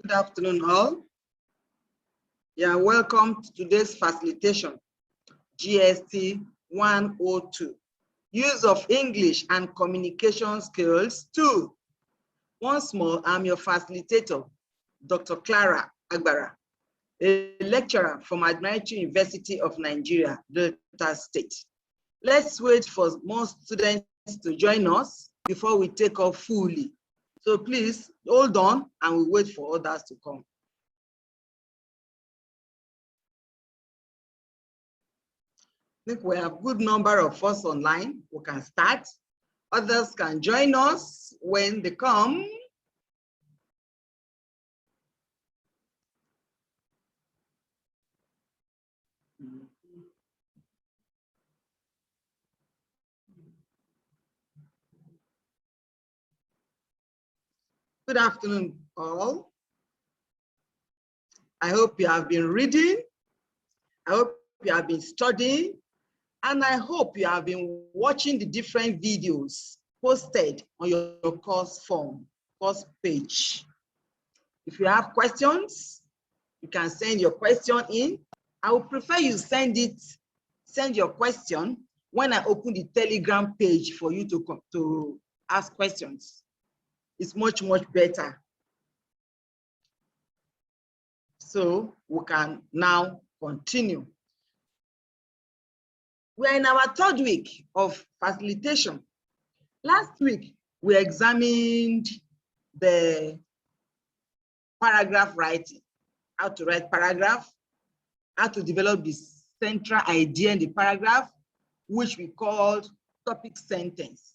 Good afternoon, all. Yeah, welcome to today's facilitation, GST102. Use of English and communication skills 2. Once more, I'm your facilitator, Dr. Clara, a lecturer from Admiralty University of Nigeria, Delta State. Let's wait for more students to join us before we take off fully. So please hold on and we'll wait for others to come. I think we have a good number of us online. We can start. Others can join us when they come. Good afternoon, all. I hope you have been reading. I hope you have been studying. And I hope you have been watching the different videos posted on your course page. If you have questions, you can send your question in. I would prefer you send your question when I open the Telegram page for you to ask questions. It's much, much better. So we can now continue. We are in our 3rd week of facilitation. Last week, we examined the paragraph writing, how to write paragraph, how to develop the central idea in the paragraph, which we called topic sentence.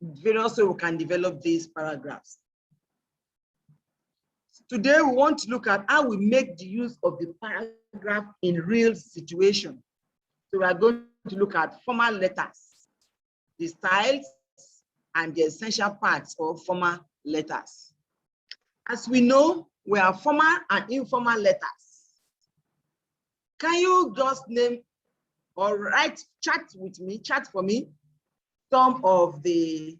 Various ways we can develop these paragraphs. Today, we want to look at how we make the use of the paragraph in real situation. So we are going to look at formal letters, the styles, and the essential parts of formal letters. As we know, we have formal and informal letters. Can you just name or chat for me, some of the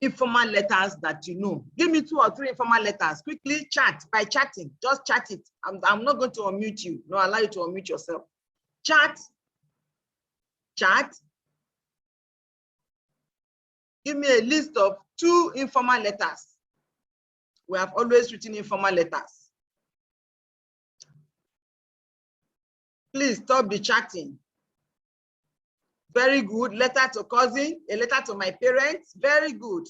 informal letters that you know? Give me 2 or 3 informal letters. Quickly chat by chatting. Just chat it. I'm not going to unmute you. No, allow you to unmute yourself. Chat. Give me a list of 2 informal letters. We have always written informal letters. Please stop the chatting. Very good. Letter to cousin, a letter to my parents. Very good.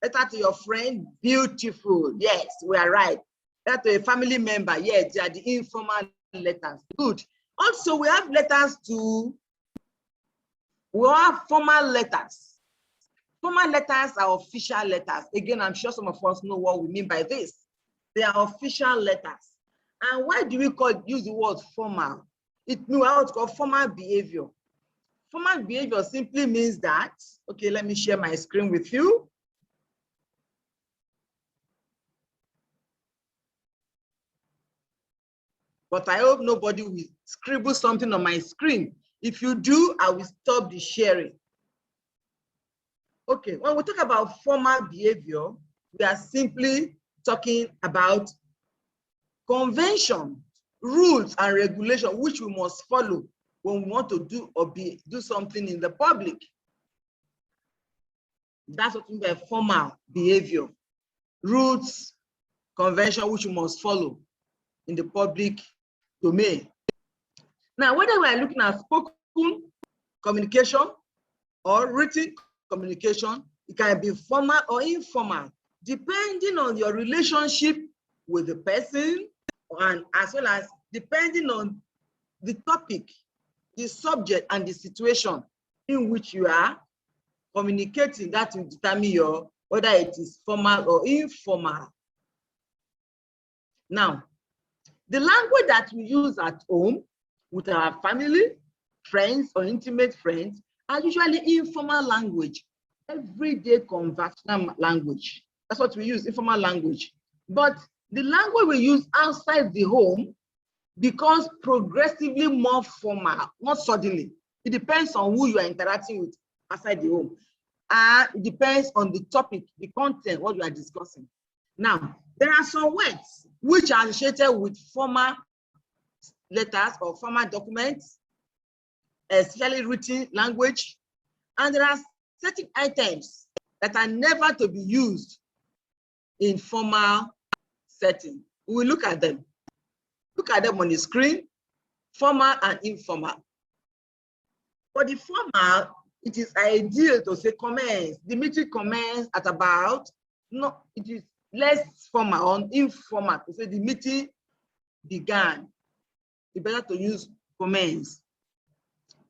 Letter to your friend. Beautiful. Yes, we are right. Letter to a family member. Yes, they are the informal letters. Good. Also, we have letters to, we have formal letters. Formal letters are official letters. Again, I'm sure some of us know what we mean by this. They are official letters. And why do we use the word formal? It means how it's called formal behavior. Formal behavior simply means that, okay, let me share my screen with you. But I hope nobody will scribble something on my screen. If you do, I will stop the sharing. Okay, when we talk about formal behavior, we are simply talking about convention, rules, and regulations which we must follow when we want to do or do something in the public. That's what we mean by formal behavior. Rules, convention which we must follow in the public domain. Now, whether we are looking at spoken communication or written communication, it can be formal or informal, depending on your relationship with the person, and as well as depending on the topic, the subject, and the situation in which you are communicating. That will determine whether it is formal or informal. Now, the language that we use at home with our family, friends, or intimate friends are usually informal language, everyday conversational language. That's what we use, informal language. But the language we use outside the home becomes progressively more formal, not suddenly. It depends on who you are interacting with outside the home. It depends on the topic, the content, what you are discussing. Now, There are some words which are associated with formal letters or formal documents, especially written language, and there are certain items that are never to be used in formal setting. We will look at them. Look at them on the screen, formal and informal. For the formal, it is ideal to say commence. The meeting commenced at about, no, it is less formal or informal to say the meeting began. It's better to use commence.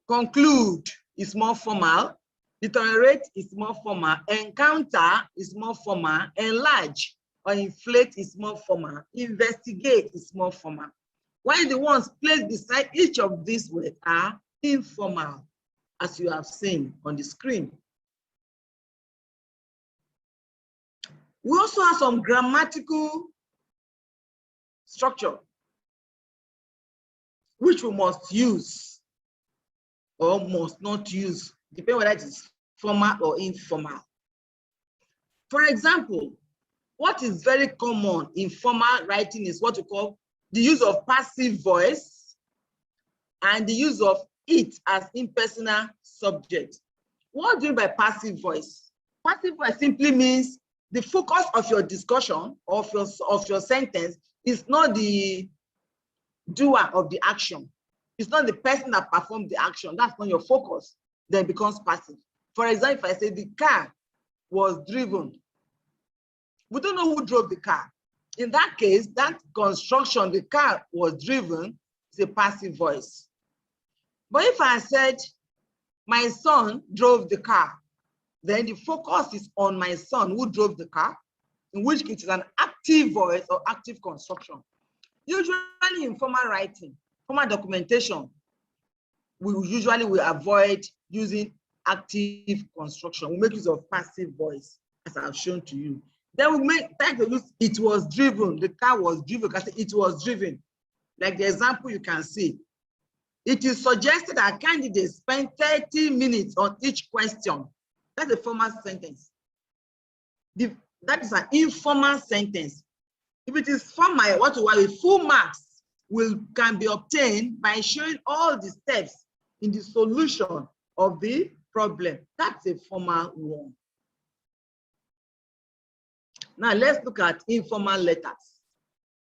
Conclude is more formal. Deteriorate is more formal. Encounter is more formal. Enlarge or inflate is more formal. Investigate is more formal. While the ones placed beside each of these words are informal, as you have seen on the screen. We also have some grammatical structure which we must use or must not use, depending whether it is formal or informal. For example, what is very common in formal writing is what we call the use of passive voice and the use of it as impersonal subject. What do you mean by passive voice? Passive voice simply means the focus of your discussion, of your sentence, is not the doer of the action. It's not the person that performed the action. That's not your focus. Then it becomes passive. For example, if I say the car was driven, we don't know who drove the car. In that case, that construction, the car was driven, is a passive voice. But if I said, my son drove the car, then the focus is on my son who drove the car, in which it is an active voice or active construction. Usually in formal writing, formal documentation, we usually will avoid using active construction. We make use of passive voice, as I've shown to you. Then we make time to use it was driven, the car was driven, because it was driven. Like the example you can see. It is suggested that candidates spend 30 minutes on each question. That's a formal sentence. That is an informal sentence. If it is formal, what we want, full marks can be obtained by showing all the steps in the solution of the problem. That's a formal one. Now let's look at informal letters.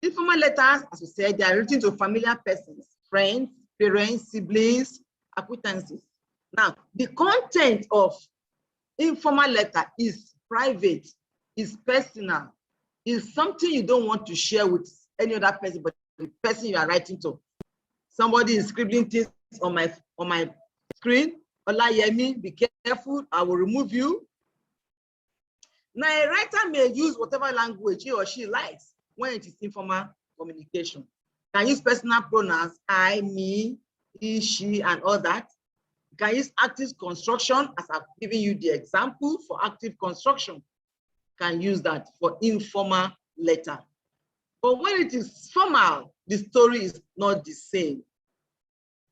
Informal letters, as we said, they are written to familiar persons, friends, parents, siblings, acquaintances. Now, the content of informal letter is private, is personal, is something you don't want to share with any other person but the person you are writing to. Somebody is scribbling things on my screen. Olayemi, be careful, I will remove you. Now, a writer may use whatever language he or she likes when it is informal communication. Can use personal pronouns, I, me, he, she, and all that. You can use active construction, as I've given you the example for active construction. You can use that for informal letter. But when it is formal, the story is not the same.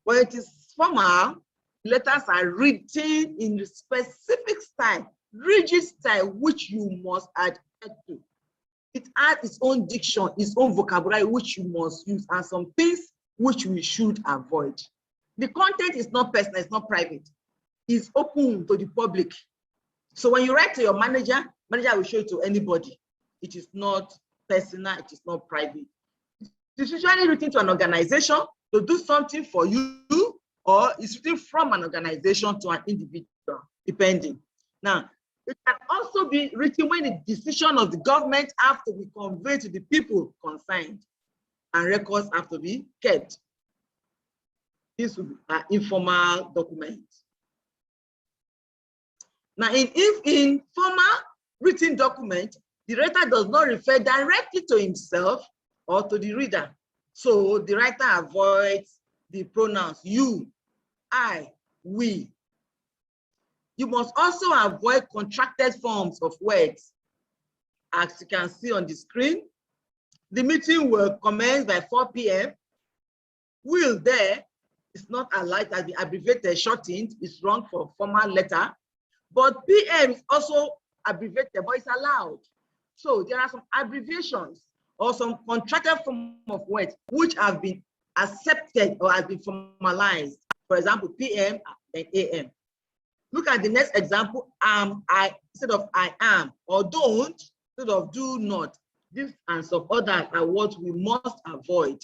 When it is formal, letters are written in a specific style, rigid style, which you must adhere to. It has its own diction, its own vocabulary, which you must use, and some things which we should avoid. The content is not personal, it's not private. It's open to the public. So when you write to your manager, manager will show it to anybody. It is not personal, it is not private. It's usually written to an organization to do something for you, or it's written from an organization to an individual, depending. Now, it can also be written when the decision of the government have to be conveyed to the people concerned, and records have to be kept. This will be an informal document. Now, in formal written document, the writer does not refer directly to himself or to the reader. So the writer avoids the pronouns you, I, we. You must also avoid contracted forms of words. As you can see on the screen, the meeting will commence by 4 p.m. Will there is not allowed as the abbreviated shortened, is wrong for formal letter, but PM is also abbreviated, but it's allowed. So there are some abbreviations or some contracted form of words which have been accepted or has been formalized. For example, PM and AM. Look at the next example, I instead of I am, or don't instead of do not. This and some others are what we must avoid.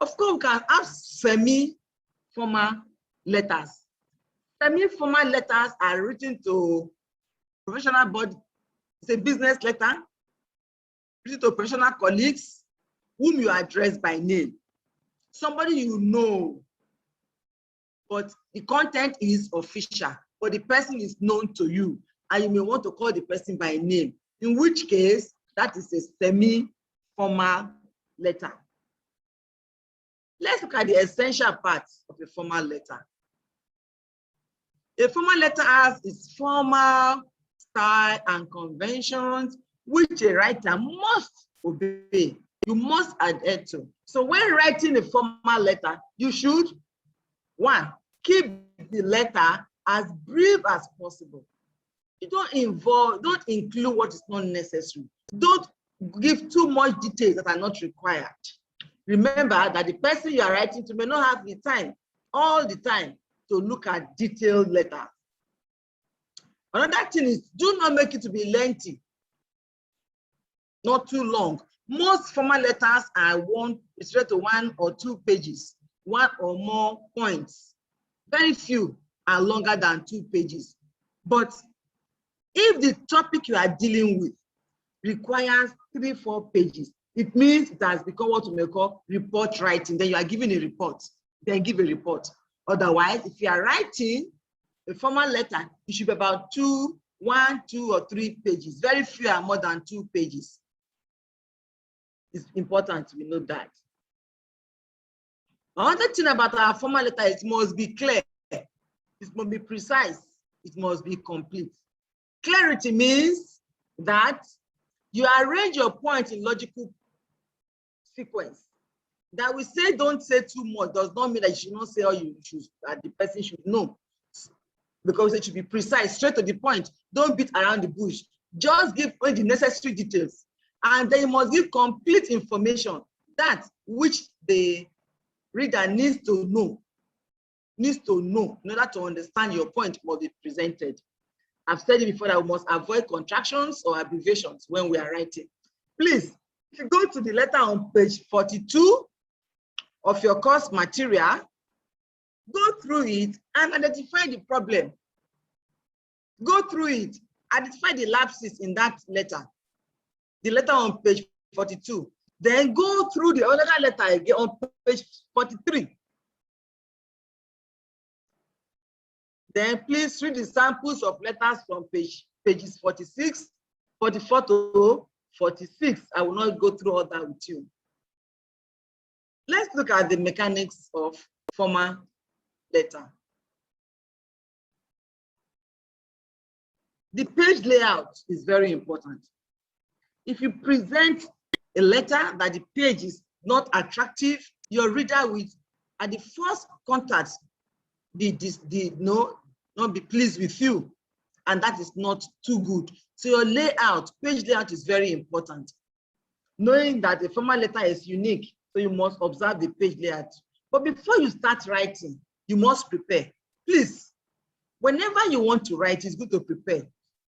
Of course, we can have semi-formal letters. Semi-formal letters are written to professional body. It's a business letter written to professional colleagues whom you address by name. Somebody you know, but the content is official, but the person is known to you, and you may want to call the person by name, in which case that is a semi-formal letter. Let's look at the essential parts of a formal letter. A formal letter has its formal style and conventions which a writer must obey. You must adhere to. So when writing a formal letter, you should, one, keep the letter as brief as possible. You don't include what is not necessary. Don't give too much details that are not required. Remember that the person you are writing to may not have the time, all the time, to look at detailed letters. Another thing is, do not make it to be lengthy, not too long. Most formal letters are straight to 1 or 2 pages, 1 or more points. Very few are longer than 2 pages. But if the topic you are dealing with requires 3-4 pages, it means it has become what we may call report writing. Then you are giving a report, then give a report. Otherwise, if you are writing a formal letter, it should be about 1, 2, or 3 pages. Very few are more than 2 pages. It's important to know that. Another thing about our formal letter is it must be clear, it must be precise, it must be complete. Clarity means that you arrange your points in logical sequence. That we say don't say too much does not mean that you should not say all you choose, that the person should know. Because it should be precise, straight to the point. Don't beat around the bush. Just give the necessary details. And then you must give complete information, that which the reader needs to know in order to understand your point must be presented. I've said it before that we must avoid contractions or abbreviations when we are writing. Please, if you go to the letter on page 42 of your course material, go through it and identify the problem. Go through it, identify the lapses in that letter. The letter on page 42. Then go through the other letter again on page 43. Then please read the samples of letters from pages 46, 44 to 46. I will not go through all that with you. Let's look at the mechanics of formal letter. The page layout is very important. If you present a letter that the page is not attractive, your reader will, at the first contact, not be pleased with you, and that is not too good. So your layout, page layout, is very important. Knowing that the formal letter is unique, so you must observe the page layout. But before you start writing, you must prepare. Please, whenever you want to write, it's good to prepare.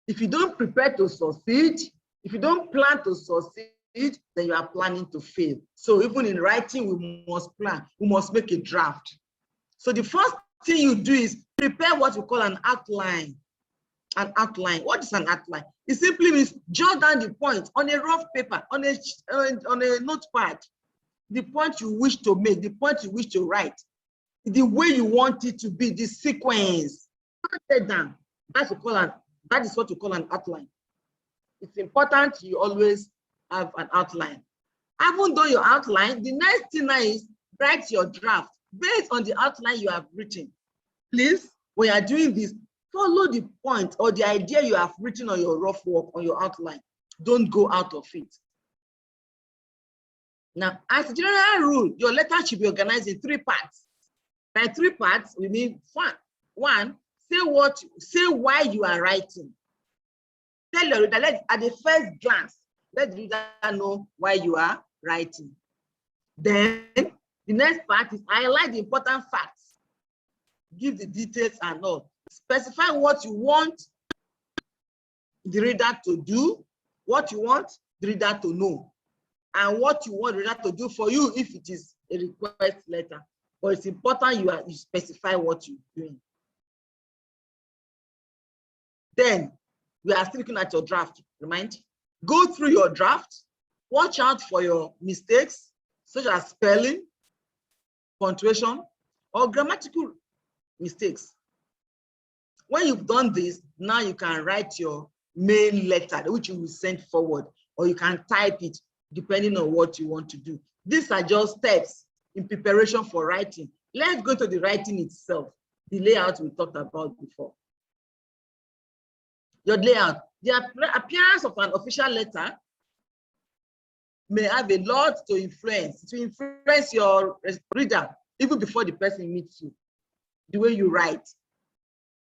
If you don't prepare to succeed, if you don't plan to succeed, then you are planning to fail. So even in writing, we must plan. We must make a draft. So the first thing you do is prepare what we call an outline. An outline. What is an outline? It simply means jot down the point on a rough paper, on a notepad, the point you wish to make, the point you wish to write, the way you want it to be, the sequence. Write it down. That is what we call an outline. It's important you always have an outline. Having done your outline, the next thing now is write your draft based on the outline you have written. Please, when you are doing this, follow the point or the idea you have written on your rough work, on your outline. Don't go out of it. Now, as a general rule, your letter should be organized in 3 parts. By 3 parts, we mean one, say why you are writing. Tell your reader, at the first glance, let the reader know why you are writing. Then the next part is highlight the important facts. Give the details and all. Specify what you want the reader to do, what you want the reader to know, and what you want the reader to do for you if it is a request letter. But it's important you specify what you're doing. Then we are still looking at your draft. Remind, go through your draft, watch out for your mistakes, such as spelling, punctuation, or grammatical mistakes. When you've done this, now you can write your main letter, which you will send forward, or you can type it depending on what you want to do. These are just steps in preparation for writing. Let's go to the writing itself, the layout we talked about before. Your layout, the appearance of an official letter may have a lot to influence your reader even before the person meets you, the way you write.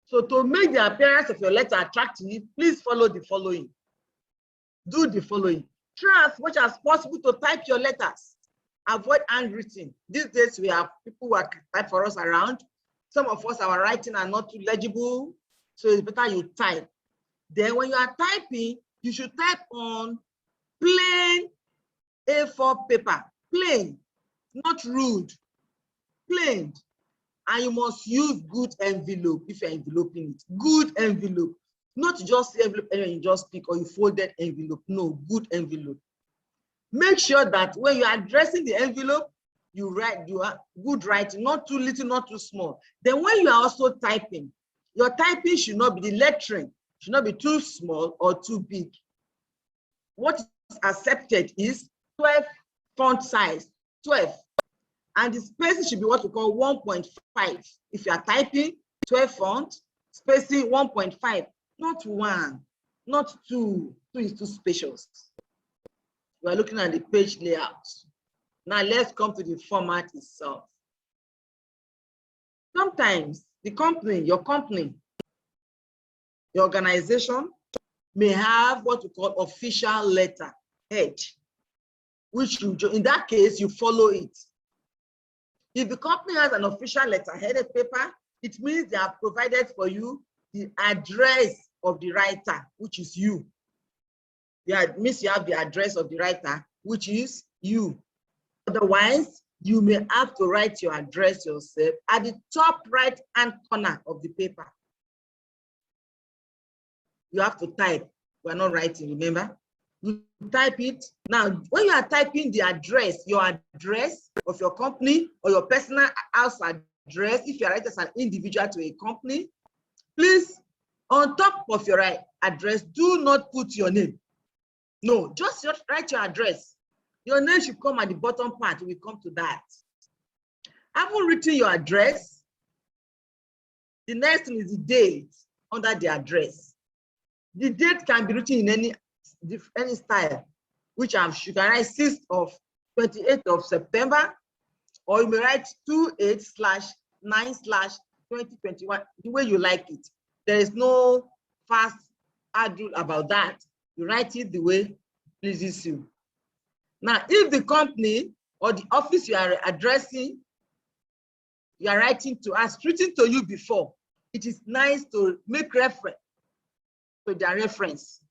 So to make the appearance of your letter attractive, please follow the following. Do the following. Try as much as possible to type your letters. Avoid handwritten. These days we have people who are type for us around. Some of us, our writing are not too legible, so it's better you type. Then when you are typing, you should type on plain A4 paper. Plain, not rude. Plain. And you must use good envelope if you're enveloping it. Good envelope. Not just envelope and you just pick or you folded envelope. No, good envelope. Make sure that when you're addressing the envelope, you are good writing, not too little, not too small. Then when you are also typing, your typing should not be, the lettering should not be too small or too big. What is accepted is 12 font size, 12. And the spacing should be what we call 1.5. If you are typing 12 font, spacing 1.5, not 1, not 2. 2 is too spacious. We are looking at the page layout. Now let's come to the format itself. Sometimes the company, your organization may have what we call official letter head, which you, in that case, you follow it. If the company has an official letter-headed paper, it means they have provided for you the address of the writer, which is you. It means you have the address of the writer, which is you. Otherwise, you may have to write your address yourself at the top right-hand corner of the paper. You have to type. We're not writing, remember? You type it. Now, when you are typing the address, your address of your company or your personal house address, if you are writing as an individual to a company, please, on top of your address, do not put your name. No, just write your address. Your name should come at the bottom part. We come to that. Having written your address, the next thing is the date under the address. The date can be written in any style, which you can write 6th of 28th of September, or you may write 28/9/2021, the way you like it. There is no fast hard rule about that. You write it the way it pleases you. Now, if the company or the office you are addressing, you are writing to us, written to you before, it is nice to make reference to their reference.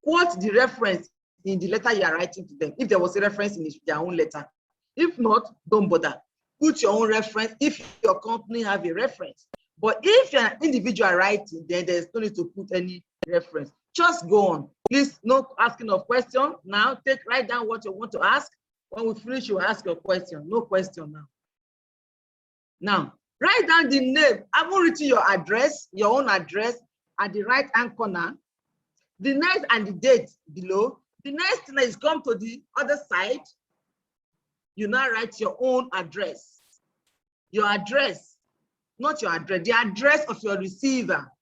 Quote the reference in the letter you are writing to them, if there was a reference in their own letter. If not, don't bother. Put your own reference if your company have a reference. But if you're an individual writing, then there's no need to put any reference. Just go on. Please, no asking of question. Now, write down what you want to ask. When we finish, you ask your question. No question now. Now, write down the name. I've written your address, your own address at the right-hand corner. The next and the date below. The next thing is come to the other side. You now write your own address. Your address, not your address. The address of your receiver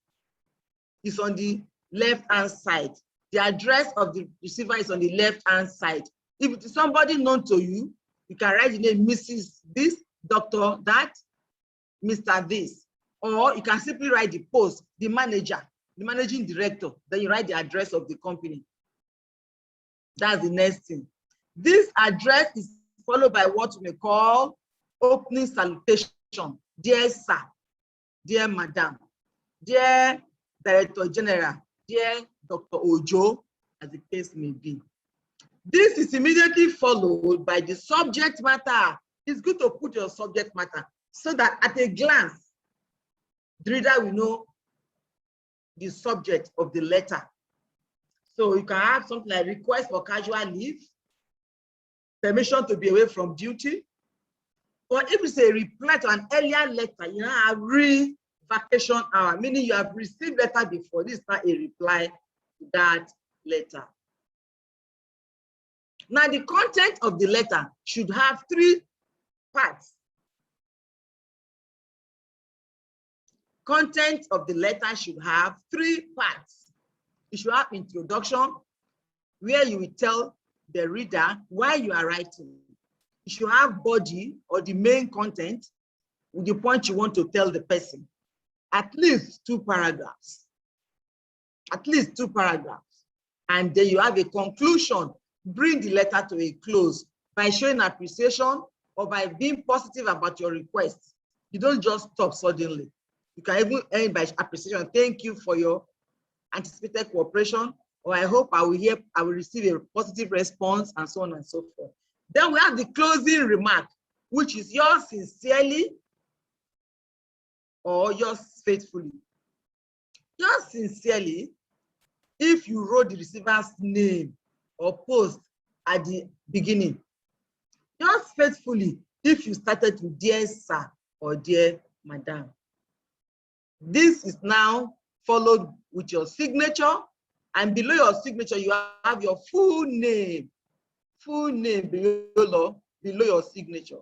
is on the left-hand side. The address of the receiver is on the left-hand side. If it is somebody known to you, you can write the name Mrs. This, Dr. That, Mr. This. Or you can simply write the post, the manager. the managing director. Then you write the address of the company. That's the next thing. This address is followed by what we may call opening salutation. Dear sir, dear madam, dear director general, dear Dr. Ojo, as the case may be. This is immediately followed by the subject matter. It's good to put your subject matter so that at a glance, the reader will know the subject of the letter. So you can have something like request for casual leave, permission to be away from duty, or if it's a reply to an earlier letter, you have vacation hour, meaning you have received letter before. This is not a reply to that letter. Now, the content of the letter should have 3 parts. Content of the letter should have 3 parts. It should have introduction, where you will tell the reader why you are writing. You should have body or the main content with the point you want to tell the person. At least 2 paragraphs. At least 2 paragraphs. And then you have a conclusion. Bring the letter to a close by showing appreciation or by being positive about your request. You don't just stop suddenly. You can even end by appreciation. Thank you for your anticipated cooperation, or I hope I will receive a positive response, and so on and so forth. Then we have the closing remark, which is yours sincerely or yours faithfully. Yours sincerely, if you wrote the receiver's name or post at the beginning. Yours faithfully, if you started with dear sir or dear madam. This is now followed with your signature, and below your signature, you have your full name below your signature.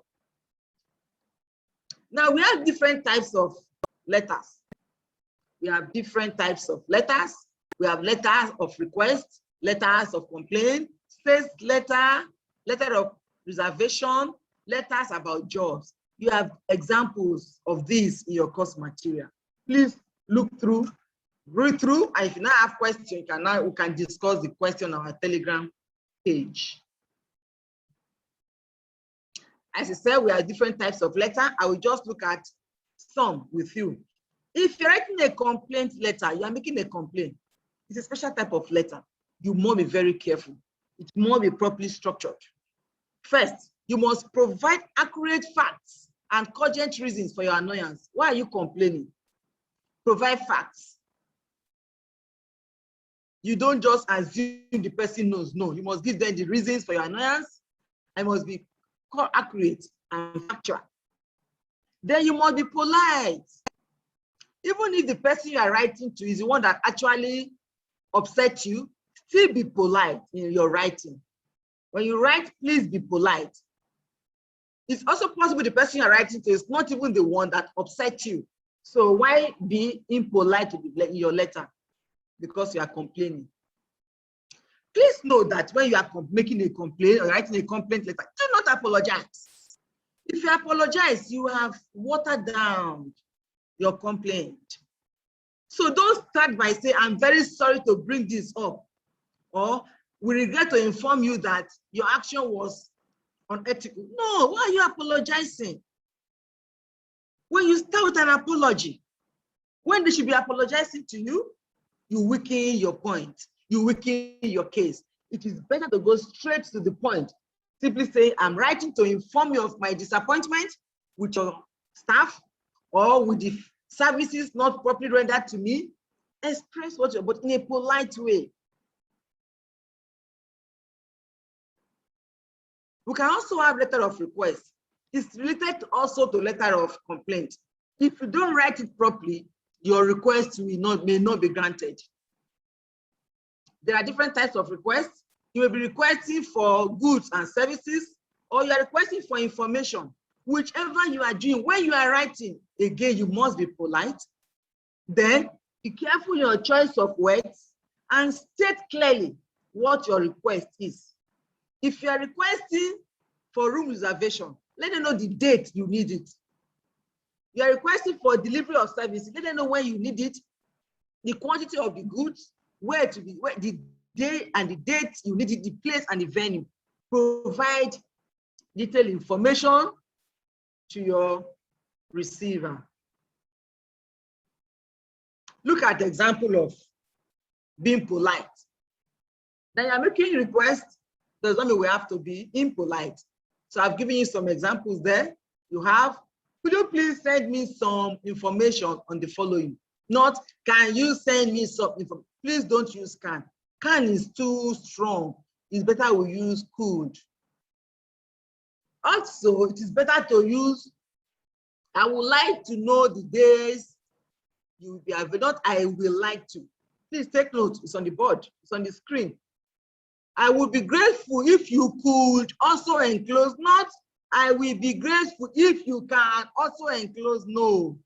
Now, we have different types of letters. We have different types of letters. We have letters of request, letters of complaint, space letter, letter of reservation, letters about jobs. You have examples of these in your course material. Please look through, read through, and if you now have questions, we can discuss the question on our Telegram page. As I said, we have different types of letter. I will just look at some with you. If you're writing a complaint letter, you are making a complaint. It's a special type of letter. You must be very careful. It must be properly structured. First, you must provide accurate facts and cogent reasons for your annoyance. Why are you complaining? Provide facts. You don't just assume the person knows. No, you must give them the reasons for your annoyance. I must be accurate and factual. Then you must be polite. Even if the person you are writing to is the one that actually upset you, still be polite in your writing. When you write, please be polite. It's also possible the person you are writing to is not even the one that upset you. So why be impolite in your letter? Because you are complaining. Please know that when you are making a complaint or writing a complaint letter, do not apologize. If you apologize, you have watered down your complaint. So don't start by saying, I'm very sorry to bring this up, or we regret to inform you that your action was unethical. No, why are you apologizing? When you start with an apology, when they should be apologizing to you, you weaken your point, you weaken your case. It is better to go straight to the point. Simply say, I'm writing to inform you of my disappointment with your staff or with the services not properly rendered to me. Express what you're, but in a polite way. We can also have letter of request. It's related also to letter of complaint. If you don't write it properly, your request may not be granted. There are different types of requests. You will be requesting for goods and services, or you are requesting for information. Whichever you are doing, when you are writing, again, you must be polite. Then be careful in your choice of words and state clearly what your request is. If you are requesting for room reservation, let them know the date you need it. You are requesting for delivery of service, let them know when you need it. the quantity of the goods, where to be, where the day and the date you need it, the place and the venue. Provide detailed information to your receiver. Look at the example of being polite. Now you're making requests, does not mean we have to be impolite. So I've given you some examples there. You have, could you please send me some information on the following? Not, can you send me some information? Please don't use can. Can is too strong. It's better we use could. Also, it is better to use, I would like to know the days you will be available, not I will like to. Please take note, it's on the board, it's on the screen. I would be grateful if you could also enclose, not I will be grateful if you can also enclose. No.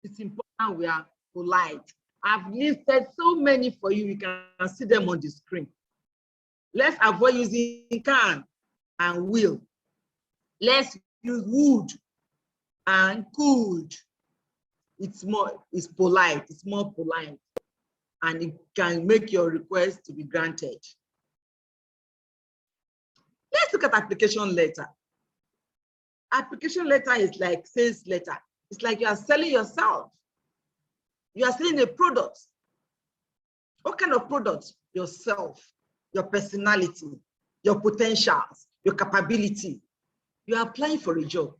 It's important we are polite. I've listed so many for you, you can see them on the screen. Let's avoid using can and will. Let's use would and could. It's polite, it's more polite, and it can make your request to be granted. Let's look at application letter. Application letter is like sales letter. It's like you are selling yourself. You are selling a product. What kind of product? Yourself, your personality, your potentials, your capability. You are applying for a job.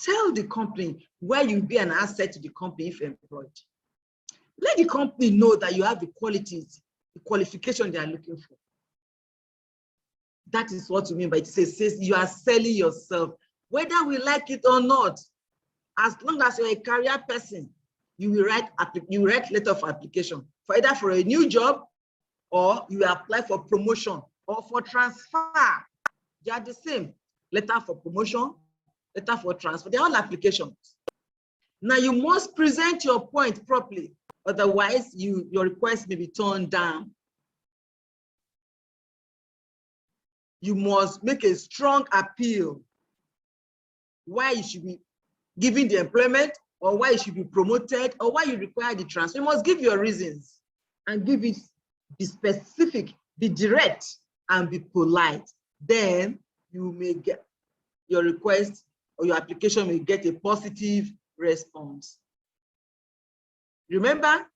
Tell the company where you'll be an asset to the company if employed. Let the company know that you have the qualities, the qualification they are looking for. That is what you mean by it says you are selling yourself, whether we like it or not. As long as you're a career person, you will write letter of application for either for a new job, or you apply for promotion or for transfer. They are the same. Letter for promotion, letter for transfer. They're all applications. Now you must present your point properly, otherwise your request may be turned down. You must make a strong appeal why you should be given the employment, or why you should be promoted, or why you require the transfer. You must give your reasons and give it, be specific, be direct, and be polite. Then you may get your request or your application may get a positive response. Remember,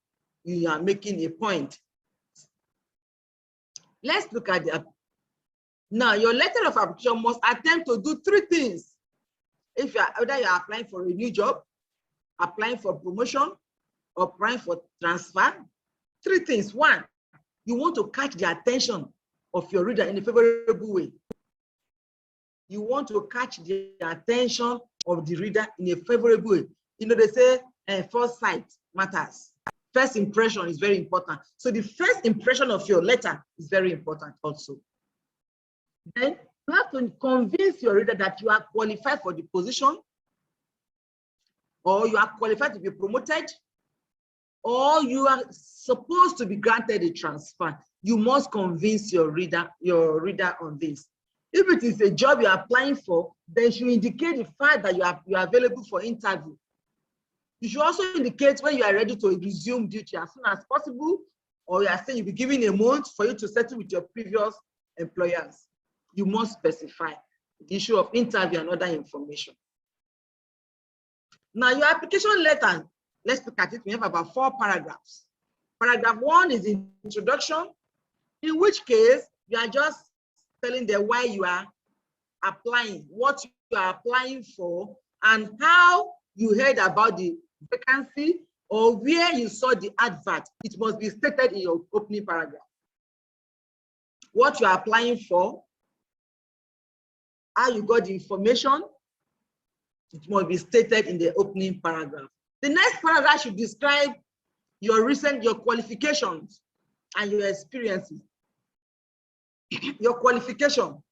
you are making a point. Let's look at the now. Your letter of application must attempt to do three things. If you are either you are applying for a new job, applying for promotion, or applying for transfer, three things. One, you want to catch the attention of your reader in a favorable way. You want to catch the attention of the reader in a favorable way. You know, they say first sight matters. First impression is very important. So the first impression of your letter is very important also. Then you have to convince your reader that you are qualified for the position, or you are qualified to be promoted, or you are supposed to be granted a transfer. You must convince your reader on this. If it is a job you are applying for, then you should indicate the fact that you are available for interview. You should also indicate when you are ready to resume duty as soon as possible, or you are saying you'll be given a month for you to settle with your previous employers. You must specify the issue of interview and other information. Now, your application letter, let's look at it. We have about 4 paragraphs. Paragraph 1 is the introduction, in which case you are just telling them why you are applying, what you are applying for, and how you heard about the vacancy or where you saw the advert. It must be stated in your opening paragraph. What you are applying for, how you got the information, it must be stated in the opening paragraph. The next paragraph should describe your qualifications and your experiences. Your qualification,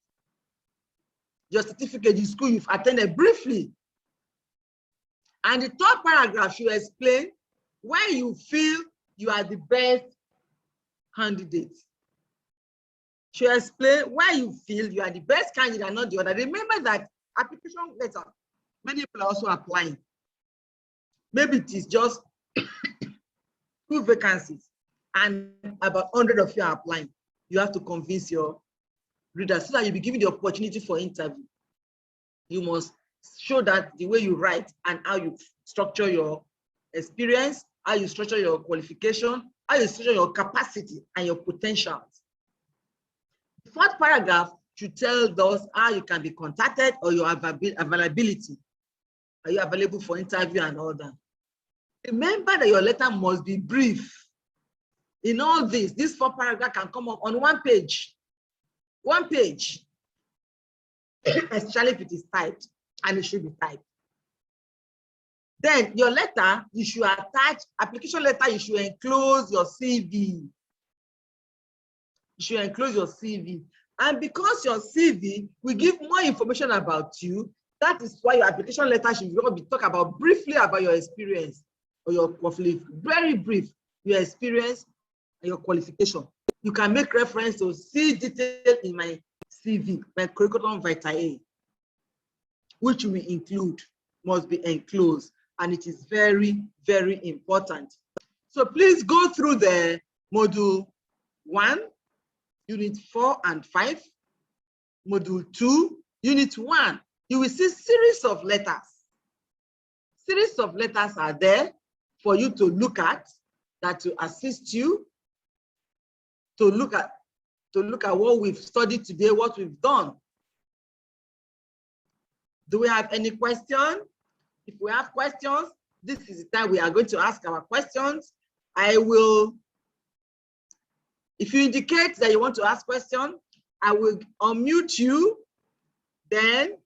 your certificate, the school you've attended briefly. And the third paragraph should explain why you feel you are the best candidate. Should explain why you feel you are the best candidate and not the other. Remember that application letter, many people are also applying. Maybe it is just 2 vacancies, and about 100 of you are applying. You have to convince your readers so that you'll be given the opportunity for interview. You must show that the way you write and how you structure your experience, how you structure your qualification, how you structure your capacity and your potentials. The 4th paragraph should tell us how you can be contacted or your availability. Are you available for interview and all that? Remember that your letter must be brief. In all this 4 paragraph can come up on 1 page. 1 page, especially if it is typed, and it should be typed. Then your letter, you should attach, application letter, you should enclose your CV. You should enclose your CV. And because your CV will give more information about you, that is why your application letter should be talk about briefly about your experience or your qualification, very brief, your experience and your qualification. You can make reference to see detail in my CV, my curriculum vitae, which we include, must be enclosed, and it is very, very important. So please go through the module 1, unit 4 and 5, module 2, unit 1. You will see series of letters. Series of letters are there for you to look at, that to assist you to look at what we've studied today, what we've done. Do we have any questions? If we have questions, this is the time we are going to ask our questions. I will, if you indicate that you want to ask questions, I will unmute you, then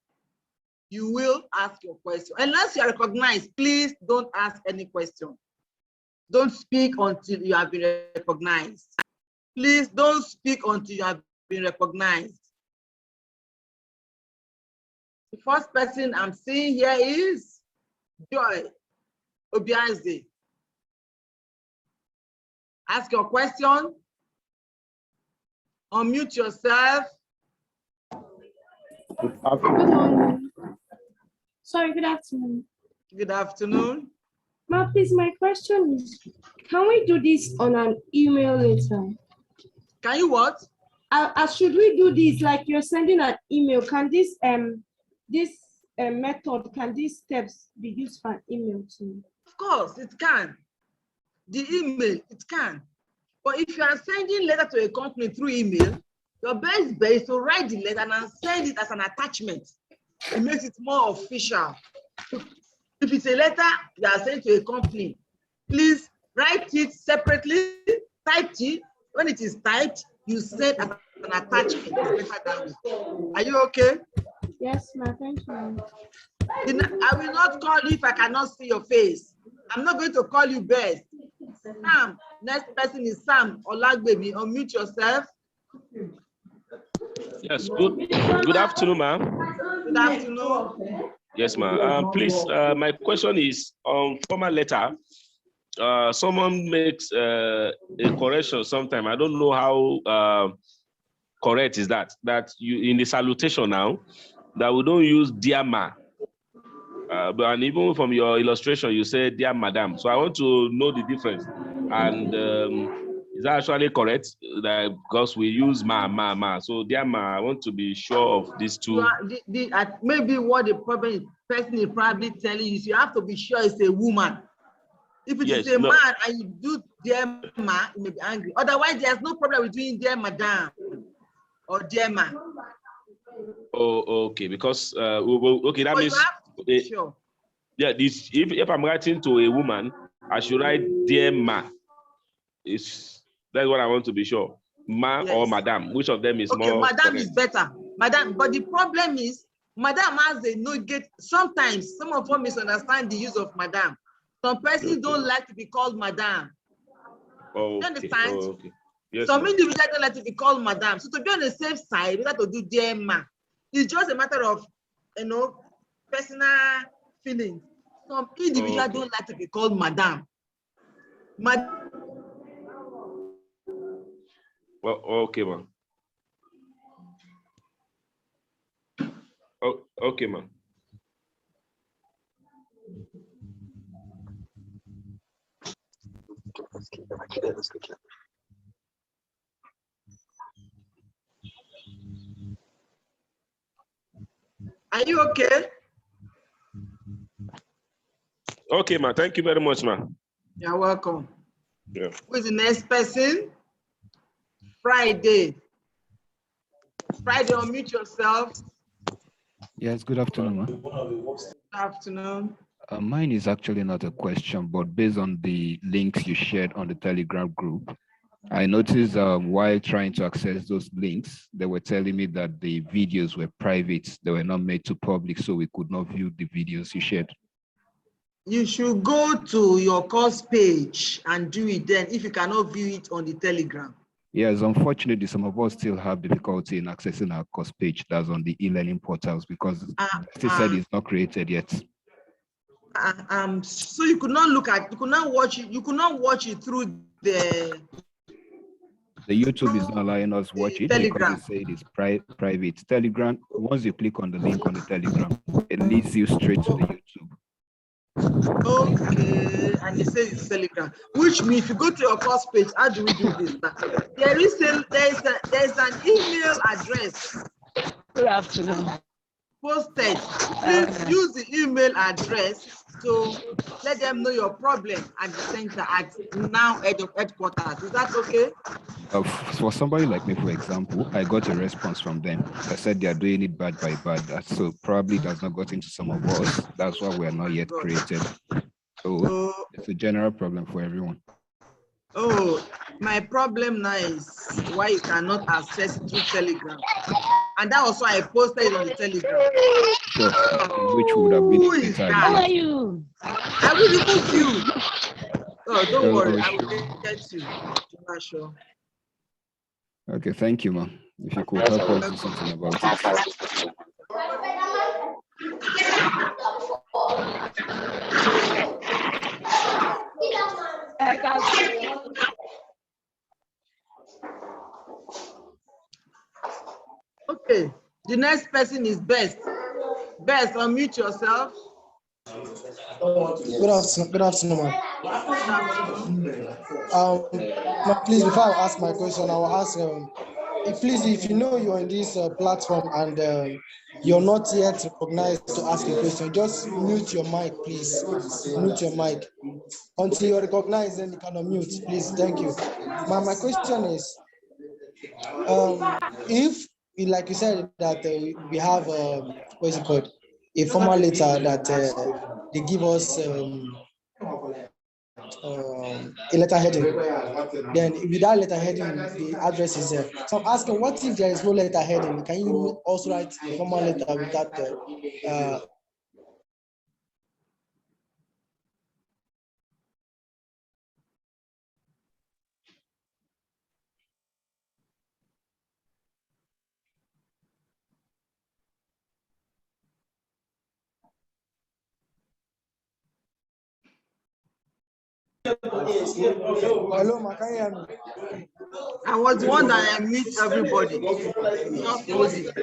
you will ask your question. Unless you are recognized, please don't ask any question. Don't speak until you have been recognized. Please don't speak until you have been recognized. The first person I'm seeing here is Joy Obiaze. Ask your question. Unmute yourself. Good afternoon. Sorry, good afternoon. Good afternoon. Ma, please, my question is, can we do this on an email later? Can you what? Should we do this like you're sending an email? Can this method, can these steps be used for an email too? Of course, it can. The email, it can. But if you are sending letter to a company through email, your best bet is to write the letter and send it as an attachment. It makes it more official. If it's a letter you are sending to a company, please write it separately, type it. When it is typed, you send as an attachment. Are you okay? Yes, ma, thank you. I will not call you if I cannot see your face. I'm not going to call you best. Sam, next person is Sam Olagbebi. Unmute yourself. Yes, good afternoon, ma'am. Good afternoon. Yes, ma'am. Please, my question is on formal letter. Someone makes a correction sometime. I don't know how correct is that. That you in the salutation now, that we don't use dear ma. And even from your illustration, you say dear madam. So I want to know the difference. And is that actually correct? That because we use ma. So dear ma, I want to be sure of these two. Maybe what the person is probably telling you is you have to be sure it's a woman. If it is a man and you do dear ma, you may be angry. Otherwise, there's no problem with doing dear madam or dear ma. Oh, okay. Because okay, that means sure. Yeah, this if I'm writing to a woman, I should write dear ma. That's what I want to be sure. Ma or madam, which of them is more? Okay, madam correct? is better. Madam, but the problem is, madam has a no get. Sometimes some of them misunderstand the use of madam. Some persons don't like to be called madam. Oh, you understand? Oh, okay. Yes, some individuals don't like to be called madam. So to be on the safe side, we have to do dear ma. It's just a matter of, personal feelings. Some individuals don't like to be called madam. Well, okay, ma'am. Oh, okay, ma'am. Are you okay? Okay, ma. Thank you very much, ma. You're welcome. Yeah. Who is the next person? Friday. Friday, unmute yourself. Yes, good afternoon, ma. Good afternoon. Mine is actually not a question, but based on the links you shared on the Telegram group, I noticed while trying to access those links, they were telling me that the videos were private. They were not made to public, so we could not view the videos you shared. You should go to your course page and do it then if you cannot view it on the Telegram. Yes, unfortunately, some of us still have difficulty in accessing our course page that's on the e-learning portals because they said it's not created yet. So you could not watch it through the YouTube is not allowing us watch it Telegram. because they say it is private. Telegram, once you click on the link on the Telegram, it leads you straight to the YouTube. Okay, and they say it's Telegram, which means if you go to your course page, how do we do this now? There's an email address. Good afternoon. Posted. Please use the email address to let them know your problem at the center at now headquarters. Is that okay? For somebody like me, for example, I got a response from them. I said they are doing it bad by bad. So probably it has not got into some of us. That's why we are not yet created. So it's a general problem for everyone. Oh, my problem now is why you cannot access it through Telegram. And that also I posted it on the Telegram. Sure, which would have been a better idea. How are you? I will remove you. Oh, don't worry, I will get you. Sure. Okay, thank you, ma'am. If you could help us do something about it. Okay, the next person is Best. Best, unmute yourself. Good afternoon, ma'am. Please, before I ask my question, I will ask, please, if you know you're on this platform and you're not yet recognized to ask a question, just mute your mic, please. Mute your mic. Until you're recognized, then you can unmute, please. Thank you. My question is, if, like you said, that we have, what is it called? A formal letter that they give us a letter heading. Then with that letter heading, the address is there. So I'm asking, what if there is no letter heading? Can you also write a formal letter with that? Hello, ma, can you hear me? I was the one that I meet everybody. Just hold it.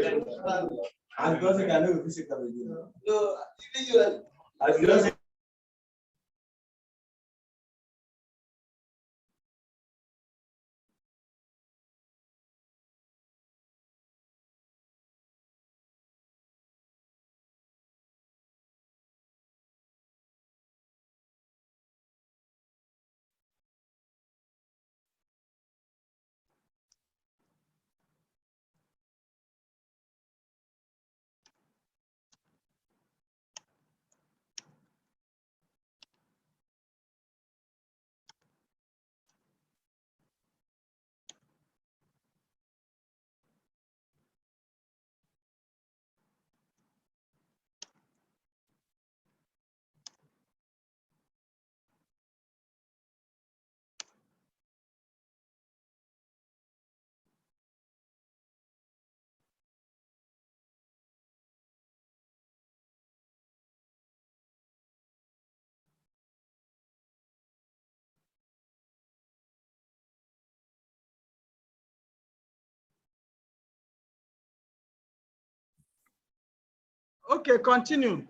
Okay, continue.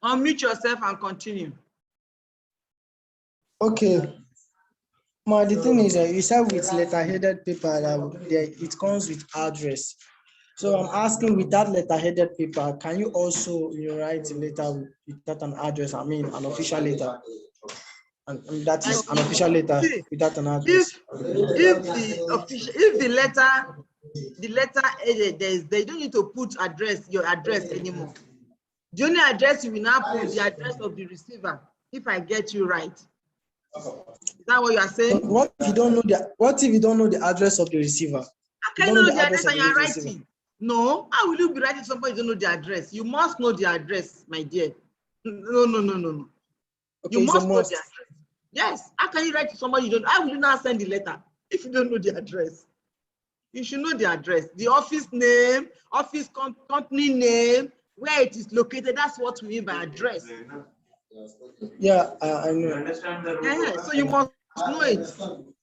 Unmute yourself and continue. Okay. Ma, the thing is, you said with letter-headed paper that it comes with address. So I'm asking, with that letter-headed paper, can you also write a letter without an address? I mean, an official letter, and that is an official letter See, without an address. if the letter headed, they don't need to put your address anymore. The only address you will now put the address of the receiver, if I get you right. Is that what you are saying? What if you don't know the address of the receiver? How can you know the address and you are writing? No, how will you be writing somebody you don't know the address? You must know the address, my dear. No. Okay, You must know the address. Yes. How can you write to somebody you don't? How will you now send the letter if you don't know the address? You should know the address, the office name, office company name, where it is located. That's what we mean by address. Yeah, I know. Yeah, so you must know it.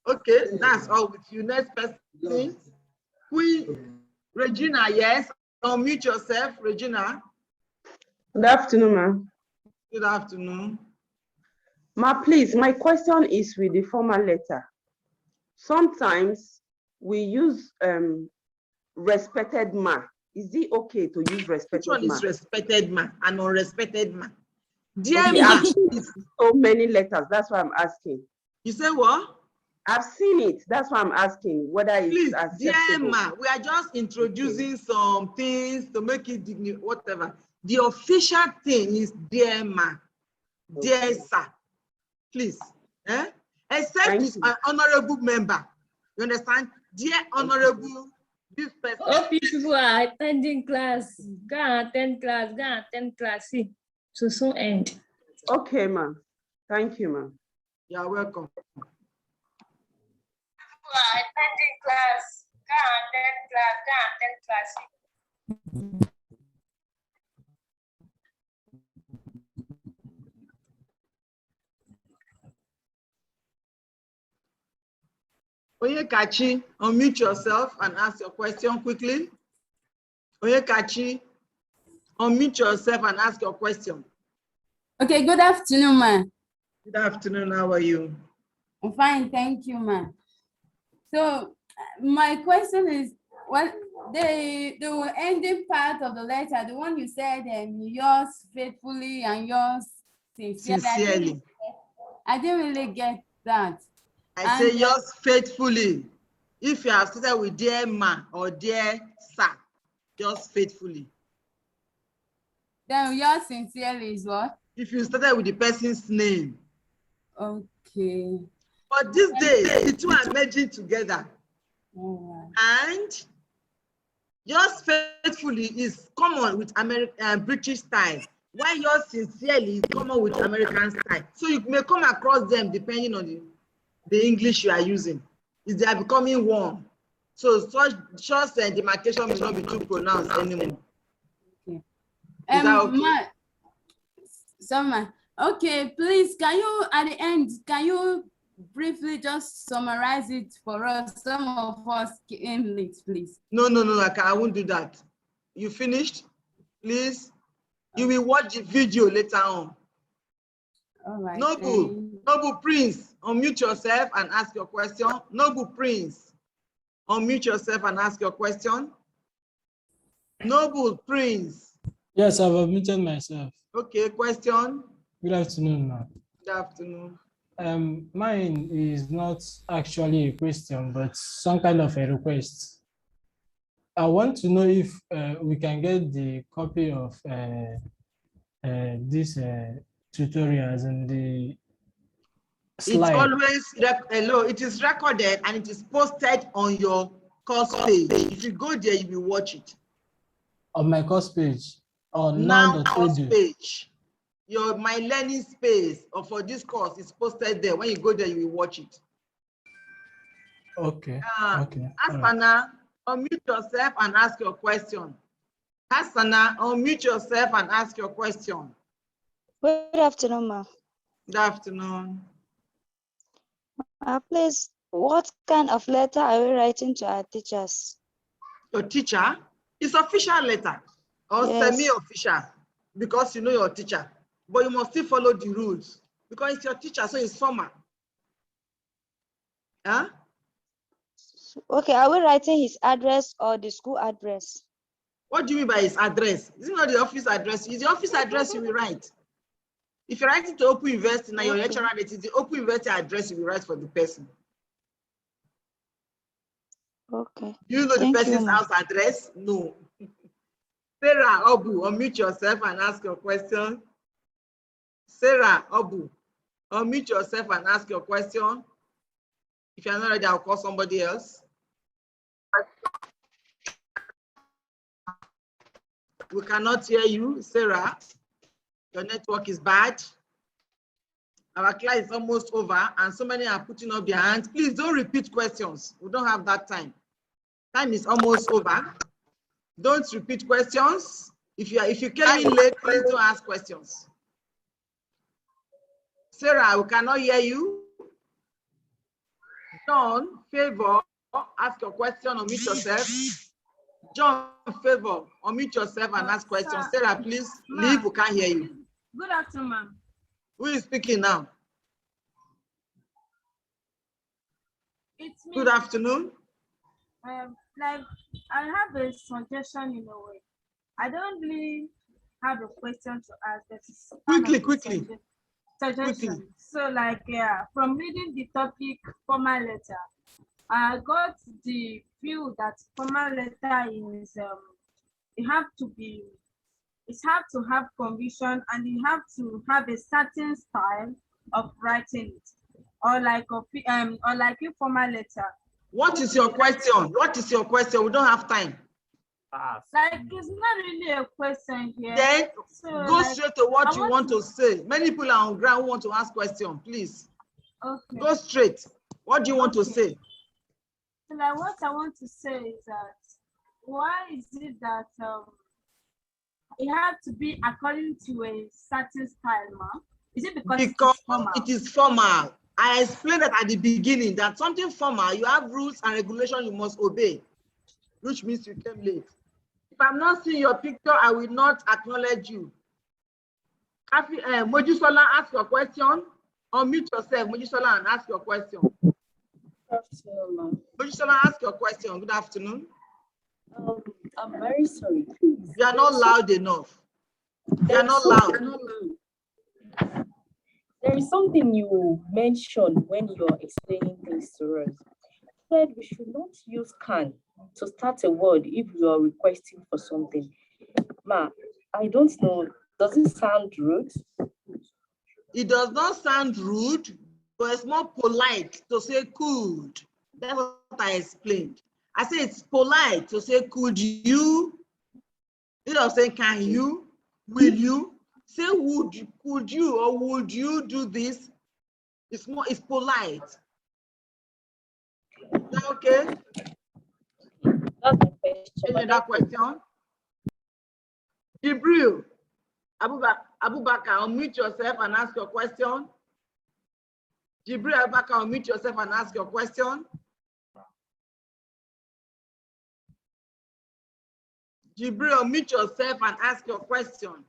Okay, that's all with you. Next person, Queen Regina. Yes, unmute yourself, Regina. Good afternoon, ma'am. Good afternoon. Ma, please, my question is with the formal letter. Sometimes we use respected ma. Is it okay to use respected ma? Which one is respected ma and unrespected ma? Dear Okay, ma. I've seen so many letters. That's why I'm asking. You say what? I've seen it. That's why I'm asking whether it's Please, acceptable. dear ma, we are just introducing some things to make it dignified, whatever. The official thing is dear ma, dear sir. Please, except it's an honorable member. You understand? Dear honorable, this person. Hope you people are attending class. Go and attend class. Go and attend class. See, so soon end. Okay, ma'am. Thank you, ma'am. You're welcome. Attending class. Go and attend class. Go and attend class. Oyekachi, unmute yourself and ask your question quickly. Oyekachi, unmute yourself and ask your question. Okay, good afternoon, ma'am. Good afternoon, how are you? I'm fine, thank you, ma'am. So my question is, what the ending part of the letter, the one you said, yours faithfully and yours sincerely. I didn't really get that. I say yours faithfully. If you have started with dear ma or dear sir, yours faithfully. Then yours sincerely is what? If you started with the person's name. Okay. But these days, the two are merging together. Oh, and yours faithfully is common with British style, while yours sincerely is common with American style. So you may come across them depending on the English you are using. Is they are becoming one. So such demarcation may not be too pronounced anymore. Okay. Is that okay? Okay, please, can you, at the end, can you briefly just summarize it for us? Some of us came late, please. No, I won't do that. You finished? Please. You will watch the video later on. All right. Noble Prince, unmute yourself and ask your question. Noble Prince, unmute yourself and ask your question. Noble Prince. Yes, I've unmuted myself. Okay, question. Good afternoon, ma'am. Good afternoon. Mine is not actually a question, but some kind of a request. I want to know if we can get the copy of these tutorials and the slide. It's always it is recorded and it is posted on your course page. If you go there, you will watch it. On my course page, on now course page. My learning space or for this course is posted there. When you go there, you will watch it. Okay. Okay. Asana, unmute yourself and ask your question. Asana, unmute yourself and ask your question. Good afternoon, ma'am. Good afternoon. Please, what kind of letter are we writing to our teachers? Your teacher? It's official letter or semi-official because you know your teacher. But you must still follow the rules because it's your teacher, so it's formal. Huh? Okay, are we writing his address or the school address? What do you mean by his address? Is it not the office address? It's the office address you will write. If you're writing to Open University now, your lecturer, it is the Open University address you will write for the person. Okay. You know the person's house address? No. Sarah Obu, unmute yourself and ask your question. Sarah Obu, unmute yourself and ask your question. If you're not ready, I'll call somebody else. We cannot hear you, Sarah. Your network is bad. Our class is almost over and so many are putting up their hands. Please don't repeat questions. We don't have that time. Time is almost over. Don't repeat questions. If you came in late, please don't ask questions. Sarah, we cannot hear you. John, favor, ask your question, unmute yourself. John, favor, unmute yourself and ask questions. Sarah, please leave, we can't hear you. Good afternoon, ma'am. Who is speaking now? It's me. Good afternoon. Like, I have a suggestion in a way. I don't really have a question to ask. Quickly. Suggestion. So, like, yeah, from reading the topic formal letter, I got the view that formal letter is it have to have conviction and you have to have a certain style of writing it, or like informal letter. What is your question? What is your question? We don't have time. Like, it's not really a question here. Then so, go like, straight to what you want to say. Many people are on ground who want to ask questions. Please. Okay. Go straight. What do you want to say? So, like, what I want to say is that why is it that it has to be according to a certain style, ma'am? Is it because it's formal? It is formal. I explained that at the beginning that something formal, you have rules and regulations you must obey, which means you came late. If I'm not seeing your picture, I will not acknowledge you. Mojisola, ask your question. Unmute yourself, Mojisola, and ask your question. Good afternoon, ma'am. Mojisola, ask your question. Good afternoon. I'm very sorry, please. You are not loud enough. You are not loud. There is something you mentioned when you're explaining things to us. You said we should not use can to start a word if you are requesting for something. Ma, I don't know. Does it sound rude? It does not sound rude, but it's more polite to say could. That's what I explained. I say it's polite to say could you, instead of saying can you, will you, say could you or would you do this? It's polite. Is that okay? That's my question. Any other question? Jibril, Abubakar, unmute yourself and ask your question. Jibril Abubakar, unmute yourself and ask your question. Jibril, unmute yourself and ask your question.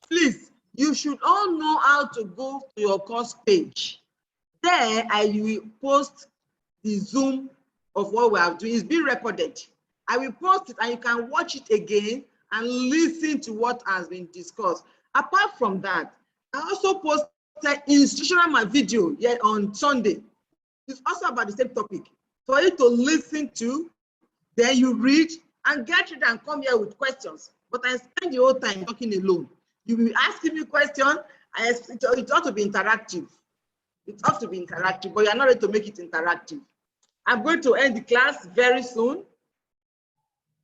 Please, you should all know how to go to your course page. There, I will post the Zoom of what we are doing. It's being recorded. I will post it and you can watch it again and listen to what has been discussed. Apart from that, I also posted instructional video on Sunday. It's also about the same topic for you to listen to. Then you read and get it and come here with questions. But I spend the whole time talking alone. You will be asking me questions. It ought to be interactive. It ought to be interactive, but you are not ready to make it interactive. I'm going to end the class very soon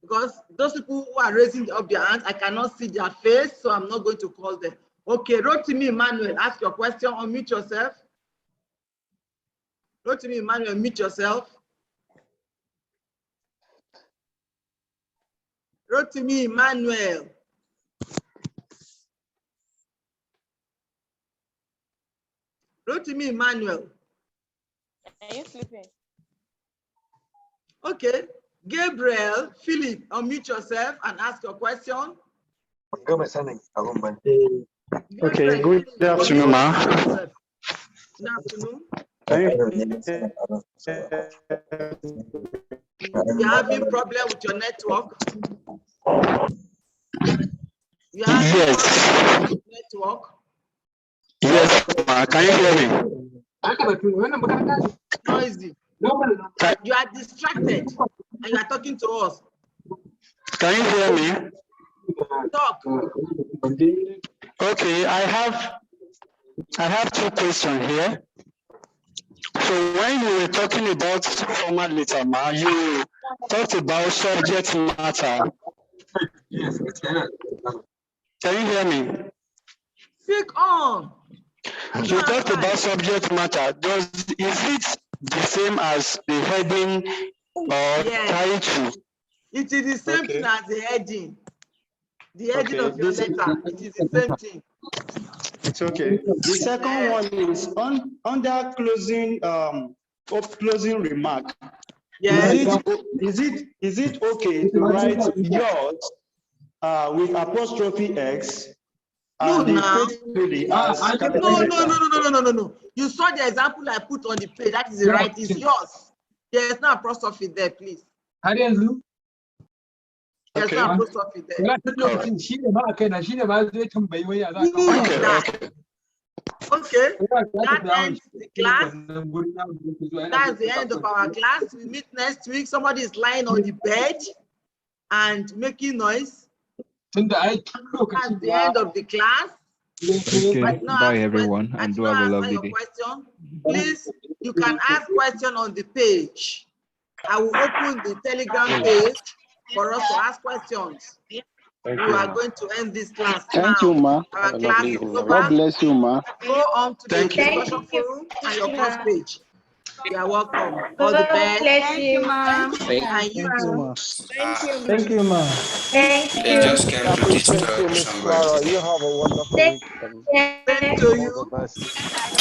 because those people who are raising up their hands, I cannot see their face, so I'm not going to call them. Okay, Rotimi Emmanuel, ask your question. Unmute yourself. Rotimi Emmanuel, mute yourself. Rotimi Emmanuel. Rotimi Emmanuel. Are you sleeping? Okay. Gabriel, Philip, unmute yourself and ask your question. Okay, good afternoon, ma. Good afternoon. You're having problem with your network? You have problem with network? Yes, can you hear me? Noisy. You are distracted and you are talking to us. Can you hear me? Talk. Okay, I have two questions here. So when you were talking about formal letter, you talked about subject matter. Can you hear me? Speak on. You talked about subject matter. Is it the same as the heading or title? It is the same thing as the heading. The heading of your letter. It is the same thing. It's okay. The second one is under closing closing remark. Yes. Is it okay to write yours with apostrophe X? No, no. You saw the example I put on the page. That is the right. It's yours. There's no apostrophe there, please. There's no apostrophe there. Okay. That ends the class. That's the end of our class. We meet next week. Somebody is lying on the bed and making noise. That's the end of the class. Okay, bye everyone, and do have a lovely day. Please, you can ask questions on the page. I will open the Telegram page for us to ask questions. We are going to end this class now. Thank you, ma. Our class is over. God bless you, ma. Go on to the discussion forum and your course page. You are welcome. All the best. Thank you, ma'am. And you too. Thank you, ma'am. Thank you. They just came to Appreciate disturb you, Miss somebody. Clara. You have a wonderful week. Same to you.